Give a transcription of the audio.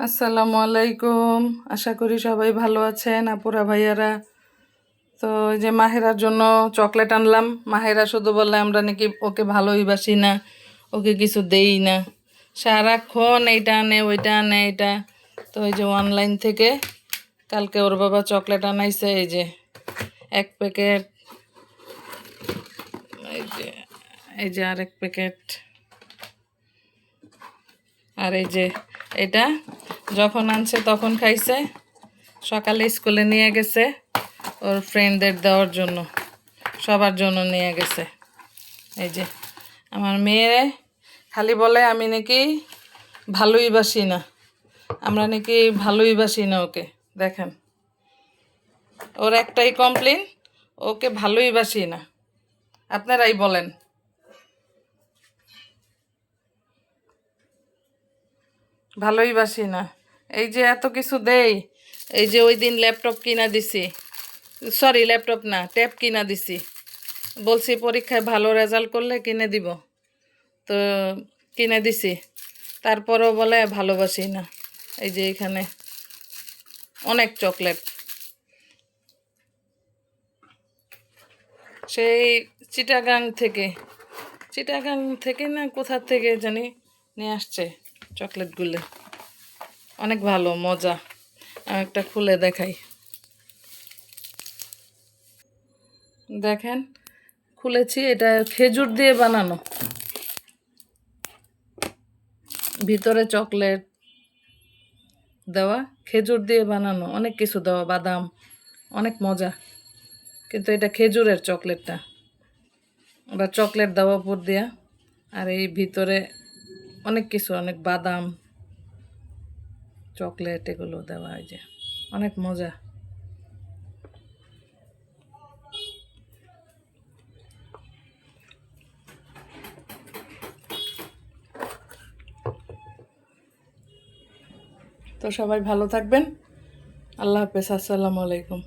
আসসালামু আলাইকুম। আশা করি সবাই ভালো আছেন আপুরা ভাইয়ারা। তো এই যে মাহেরার জন্য চকলেট আনলাম। মাহেরা শুধু বললে আমরা নাকি ওকে ভালোই বাসি না, ওকে কিছু দেই না, সারাক্ষণ এইটা আনে ওইটা আনে এটা। তো এই যে অনলাইন থেকে কালকে ওর বাবা চকলেট আনাইছে, এই যে এক প্যাকেট, এই যে আরেক প্যাকেট, আর এই যে এটা যখন আনছে তখন খাইছে, সকালে স্কুলে নিয়ে গেছে ওর ফ্রেন্ডদের দেওয়ার জন্য, সবার জন্য নিয়ে গেছে। এই যে আমার মেয়ে খালি বলে আমি নাকি ভালোই বাসি না, আমরা নাকি ভালোই বাসি না ওকে। দেখেন ওর একটাই কমপ্লেন, ওকে ভালোই বাসি না। আপনারাই বলেন। ভালোই বাসি না, এই যে এত কিছু দেই। এই যে ওই দিন ল্যাপটপ কিনা দিছি, সরি ল্যাপটপ না, ট্যাব কিনা দিছি, বলছি পরীক্ষায় ভালো রেজাল্ট করলে কিনে দিব, তো কিনে দিছি। তারপরও বলে ভালোবাসি না। এই যে এখানে অনেক চকলেট, সেই চিটাগাং থেকে না কোথা থেকে জানি নিয়ে আসছে চকলেটগুলো, অনেক ভালো মজা। আমি একটা খুলে দেখাই, দেখেন খুলেছি, এটা খেজুর দিয়ে বানানো, ভিতরে চকলেট দেওয়া, খেজুর দিয়ে বানানো, অনেক কিছু দেওয়া, বাদাম, অনেক মজা। কিন্তু এটা খেজুরের চকলেটটা, আবার চকলেট দেওয়া উপর দিয়া, আর এই ভিতরে অনেক কিছু, অনেক বাদাম, চকলেট এগুলো দেওয়া, এই যে অনেক মজা। তো সবাই ভালো থাকবেন, আল্লাহ হাফেজ, আসসালামু আলাইকুম।